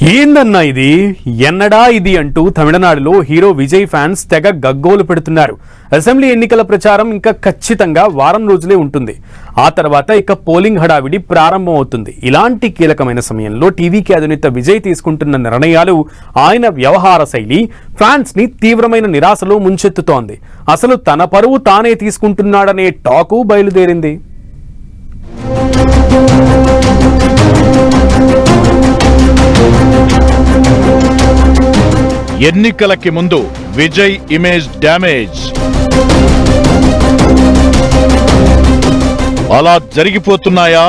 ఏందన్నా ఇది ఎన్నడా ఇది అంటూ తమిళనాడులో హీరో విజయ్ ఫ్యాన్స్ తెగ గగ్గోలు పెడుతున్నారు. అసెంబ్లీ ఎన్నికల ప్రచారం ఇంకా ఖచ్చితంగా వారం రోజులే ఉంటుంది. ఆ తర్వాత ఇక పోలింగ్ హడావిడి ప్రారంభం అవుతుంది. ఇలాంటి కీలకమైన సమయంలో టీవీకి అధినేత విజయ్ తీసుకుంటున్న నిర్ణయాలు, ఆయన వ్యవహార శైలి ఫ్యాన్స్ ని తీవ్రమైన నిరాశలో ముంచెత్తుతోంది. అసలు తన పరువు తానే తీసుకుంటున్నాడనే టాకు బయలుదేరింది. ఎన్నికలకి ముందు విజయ్ ఇమేజ్ డ్యామేజ్. అలా జరిగిపోతున్నాయా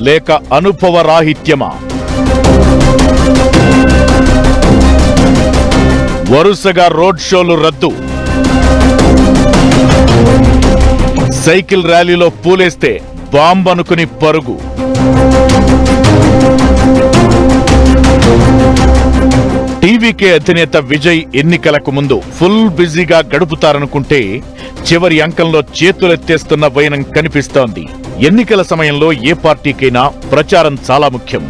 లేక అనుభవ రాహిత్యమా? వరుసగా రోడ్ షోలు రద్దు, సైకిల్ ర్యాలీలో పూలేస్తే బాంబనుకుని పరుగు, టీవీకే అధినేత విజయ్ ఎన్నికలకు ముందు ఫుల్ బిజీగా గడుపుతారనుకుంటే చివరి అంకంలో చేతులెత్తేస్తున్న వైనం కనిపిస్తోంది. ఎన్నికల సమయంలో ఏ పార్టీకైనా ప్రచారం చాలా ముఖ్యం.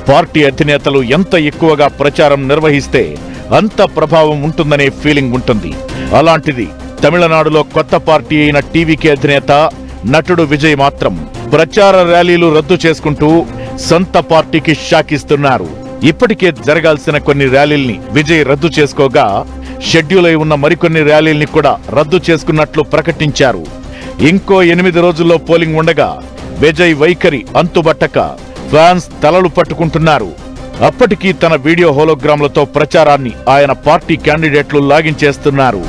పార్టీ అధినేతలు ఎంత ఎక్కువగా ప్రచారం నిర్వహిస్తే అంత ప్రభావం ఉంటుందనే ఫీలింగ్ ఉంటుంది. అలాంటిది తమిళనాడులో కొత్త పార్టీ అయిన టీవీకే అధినేత నటుడు విజయ్ మాత్రం ప్రచార ర్యాలీలు రద్దు చేసుకుంటూ సొంత పార్టీకి షాకిస్తున్నారు. ఇప్పటికే జరగాల్సిన కొన్ని ర్యాలీల్ని విజయ్ రద్దు చేసుకోగా, షెడ్యూల్ అయి ఉన్న మరికొన్ని ర్యాలీల్ని కూడా రద్దు చేసుకున్నట్లు ప్రకటించారు. ఇంకో 8 రోజుల్లో పోలింగ్ ఉండగా విజయ్ వైఖరి అంతుబట్టక ఫ్యాన్స్ తలలు పట్టుకుంటున్నారు. అప్పటికీ తన వీడియో హోలోగ్రామ్లతో ప్రచారాన్ని ఆయన పార్టీ క్యాండిడేట్లు లాగించేస్తున్నారు.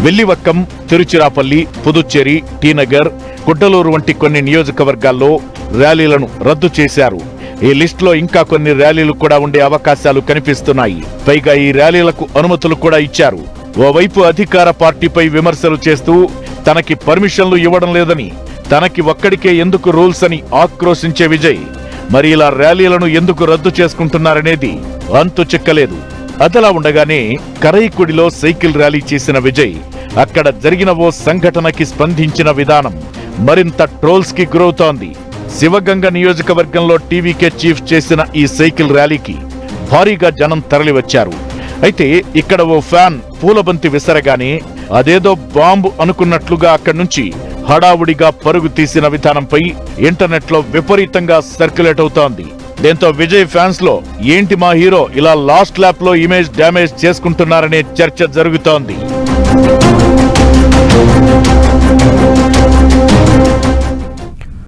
వెల్లివక్కం, తిరుచిరాపల్లి, పుదుచ్చేరి, టీనగర్, గుడ్డలూరు వంటి కొన్ని నియోజకవర్గాల్లో ర్యాలీలను రద్దు చేశారు. ఈ లిస్టులో ఇంకా కొన్ని ర్యాలీలు కూడా ఉండే అవకాశాలు కనిపిస్తున్నాయి. పైగా ఈ ర్యాలీలకు అనుమతులు కూడా ఇచ్చారు. ఓవైపు అధికార పార్టీపై విమర్శలు చేస్తూ తనకి పర్మిషన్లు ఇవ్వడం లేదని, తనకి ఒక్కడికే ఎందుకు రూల్స్ అని ఆక్రోశించే విజయ్ మరి ఇలా ర్యాలీలను ఎందుకు రద్దు చేసుకుంటున్నారనేది అంతు చిక్కలేదు. అదలా ఉండగానే కరైకుడిలో సైకిల్ ర్యాలీ చేసిన విజయ్ అక్కడ జరిగిన ఓ సంఘటనకి స్పందించిన విధానం మరింత ట్రోల్స్ కి గురవుతోంది. శివగంగ నియోజకవర్గంలో టీవీకే చీఫ్ చేసిన ఈ సైకిల్ ర్యాలీకి భారీగా జనం తరలివచ్చారు. అయితే ఇక్కడ ఓ ఫ్యాన్ పూలబంతి విసరగానే అదేదో బాంబు అనుకున్నట్లుగా అక్కడి నుంచి హడావుడిగా పరుగు తీసిన విధానంపై ఇంటర్నెట్ లో విపరీతంగా సర్క్యులేట్ అవుతోంది. దీంతో విజయ్ ఫ్యాన్స్ లో ఏంటి మా హీరో ఇలా లాస్ట్ ల్యాప్ లో ఇమేజ్ డ్యామేజ్ చేసుకుంటున్నారనే చర్చ జరుగుతోంది.